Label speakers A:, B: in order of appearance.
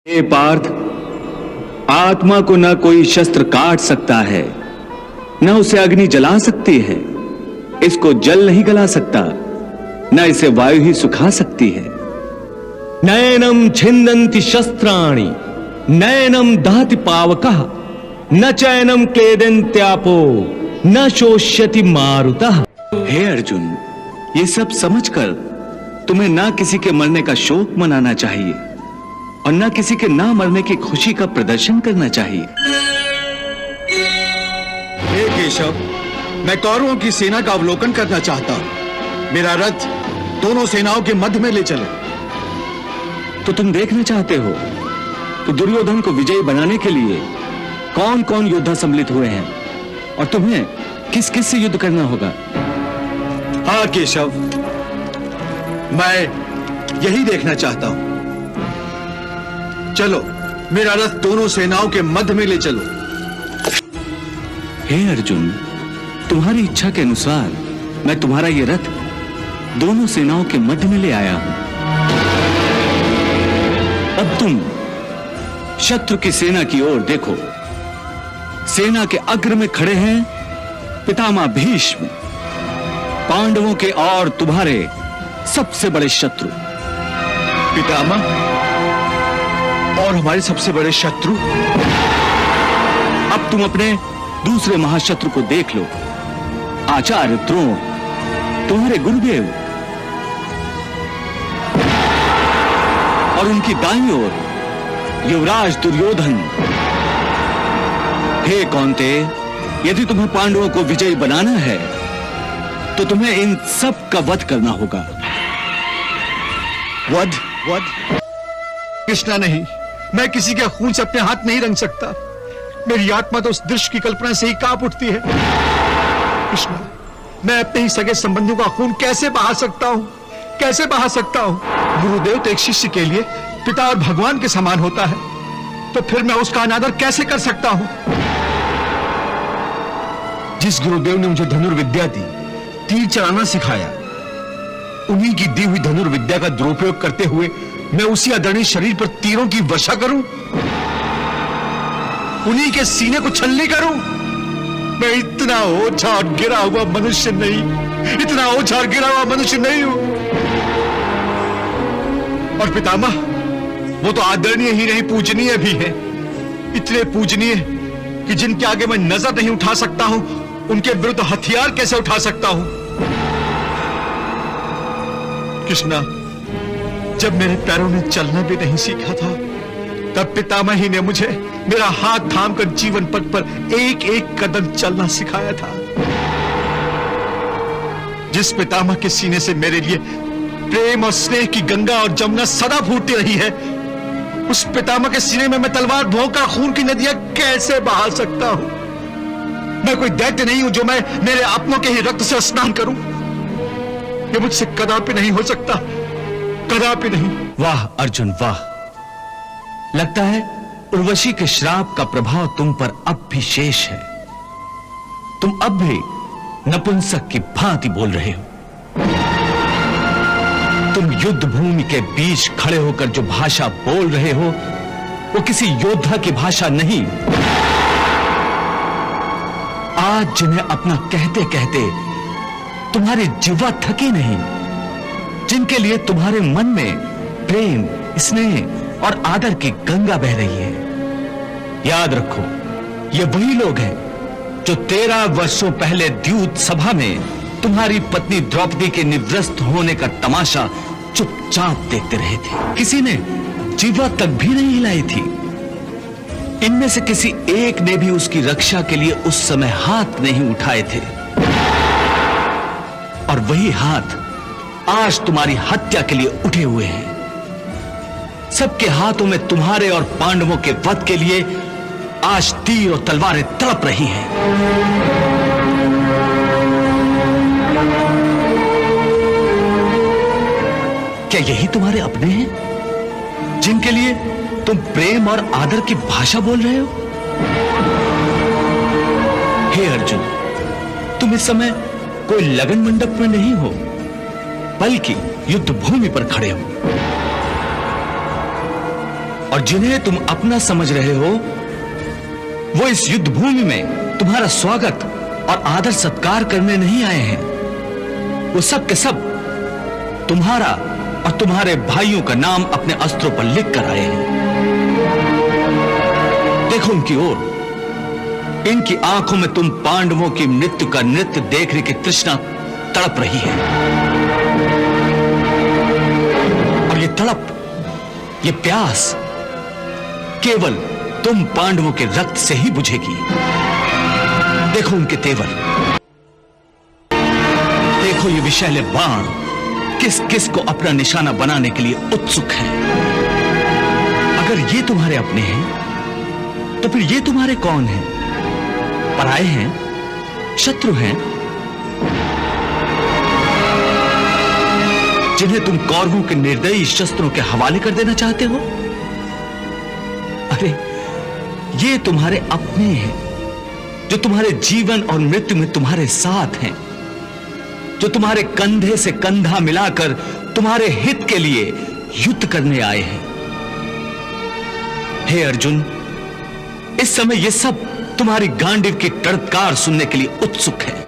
A: हे पार्थ, आत्मा को न कोई शस्त्र काट सकता है, न उसे अग्नि जला सकती है। इसको जल नहीं गला सकता, न इसे वायु ही सुखा सकती है।
B: नयनम छिन्दन्ति शस्त्राणि नयनम दहति पावकः न चैनम क्लेदन्त्यापो न शोष्यति मारुतः।
A: हे अर्जुन, ये सब समझकर तुम्हें ना किसी के मरने का शोक मनाना चाहिए और ना किसी के ना मरने की खुशी का प्रदर्शन करना चाहिए।
C: हे केशव, मैं कौरवों की सेना का अवलोकन करना चाहता हूं। मेरा रथ दोनों सेनाओं के मध्य में ले चले।
A: तो तुम देखना चाहते हो तो दुर्योधन को विजयी बनाने के लिए कौन कौन योद्धा सम्मिलित हुए हैं और तुम्हें किस किस से युद्ध करना होगा।
C: हाँ केशव, मैं यही देखना चाहता हूं। चलो, मेरा रथ दोनों सेनाओं के मध्य में ले चलो।
A: हे अर्जुन, तुम्हारी इच्छा के अनुसार मैं तुम्हारा ये रथ दोनों सेनाओं के मध्य में ले आया हूं। अब तुम शत्रु की सेना की ओर देखो। सेना के अग्र में खड़े हैं पितामह भीष्म, पांडवों के और तुम्हारे सबसे बड़े शत्रु।
C: पितामह और हमारे सबसे बड़े शत्रु।
A: अब तुम अपने दूसरे महाशत्रु को देख लो, आचार्य द्रोण, तुम्हारे गुरुदेव। और उनकी दाईं ओर युवराज दुर्योधन। हे कौन्तेय, यदि तुम्हें पांडवों को विजयी बनाना है तो तुम्हें इन सब का वध करना होगा।
C: वध? कृष्णा नहीं, मैं किसी के खून से अपने हाथ नहीं रंग सकता। मेरी आत्मा तो उस दृश्य की कल्पना से ही कांप उठती है। कृष्णा, मैं अपने ही सगे संबंधियों का खून कैसे बहा सकता हूं? कैसे बहा सकता हूं? गुरुदेव तो एक शिष्य के लिए पिता और भगवान के समान होता है, तो फिर मैं उसका अनादर कैसे कर सकता हूं? जिस गुरुदेव ने मुझे धनुर्विद्या दी, तीर चलाना सिखाया, उन्हीं की दी हुई धनुर्विद्या का दुरुपयोग करते हुए मैं उसी आदरणीय शरीर पर तीरों की वर्षा करूं? उन्हीं के सीने को छलनी करूं? मैं इतना ओछा और गिरा हुआ मनुष्य नहीं, इतना ओछा और गिरा हुआ मनुष्य नहीं हूं। और पितामह, वो तो आदरणीय ही नहीं, पूजनीय भी है। इतने पूजनीय कि जिनके आगे मैं नजर नहीं उठा सकता हूं, उनके विरुद्ध हथियार कैसे उठा सकता हूं? कृष्णा, जब मेरे पैरों ने चलना भी नहीं सीखा था, तब पितामह ही ने मुझे मेरा हाथ थामकर जीवन पथ पर एक एक कदम चलना सिखाया था। जिस पितामह के सीने से मेरे लिए प्रेम और स्नेह की गंगा और जमुना सदा फूटती रही है, उस पितामह के सीने में मैं तलवार भोंकर खून की नदियां कैसे बहा सकता हूं? मैं कोई दैत्य नहीं हूं जो मैं मेरे अपनों के ही रक्त से स्नान करूं। ये मुझसे कदापि नहीं हो सकता, कदापि नहीं।
B: वाह अर्जुन वाह, लगता है उर्वशी के श्राप का प्रभाव तुम पर अब भी शेष है। तुम अब भी नपुंसक की भांति बोल रहे हो। तुम युद्ध भूमि के बीच खड़े होकर जो भाषा बोल रहे हो, वो किसी योद्धा की भाषा नहीं। आज जिन्हें अपना कहते कहते तुम्हारी जिह्वा थकी नहीं, जिनके लिए तुम्हारे मन में प्रेम, स्नेह और आदर की गंगा बह रही है, याद रखो, ये वही लोग हैं जो 13 वर्षों पहले द्यूत सभा में तुम्हारी पत्नी द्रौपदी के निवृत्त होने का तमाशा चुपचाप देखते रहे थे। किसी ने जिह्वा तक भी नहीं हिलाई थी। इनमें से किसी एक ने भी उसकी रक्षा के लिए उस समय हाथ नहीं उठाए थे। और वही हाथ आज तुम्हारी हत्या के लिए उठे हुए हैं। सबके हाथों में तुम्हारे और पांडवों के वध के लिए आज तीर और तलवारें तड़प रही हैं। क्या यही तुम्हारे अपने हैं, जिनके लिए तुम प्रेम और आदर की भाषा बोल रहे हो? हे अर्जुन, तुम इस समय कोई लगन मंडप में नहीं हो, बल्कि युद्ध भूमि पर खड़े हो। और जिन्हें तुम अपना समझ रहे हो वो इस युद्ध भूमि में तुम्हारा स्वागत और आदर सत्कार करने नहीं आए हैं। वो सब के सब तुम्हारा और तुम्हारे भाइयों का नाम अपने अस्त्रों पर लिख कर आए हैं। देखो उनकी ओर, इनकी आंखों में तुम पांडवों की मृत्यु का नृत्य देखने की तृष्णा तड़प रही है। और ये तड़प, ये प्यास केवल तुम पांडवों के रक्त से ही बुझेगी। देखो उनके तेवर, देखो ये विषैले बाण किस किस को अपना निशाना बनाने के लिए उत्सुक है। अगर ये तुम्हारे अपने हैं तो फिर ये तुम्हारे कौन हैं? पराए हैं, शत्रु हैं, जिन्हें तुम कौरवों के निर्दयी शस्त्रों के हवाले कर देना चाहते हो? अरे ये तुम्हारे अपने हैं, जो तुम्हारे जीवन और मृत्यु में तुम्हारे साथ हैं, जो तुम्हारे कंधे से कंधा मिलाकर तुम्हारे हित के लिए युद्ध करने आए हैं। हे अर्जुन, इस समय ये सब तुम्हारी गांडीव की टड़कार सुनने के लिए उत्सुक है।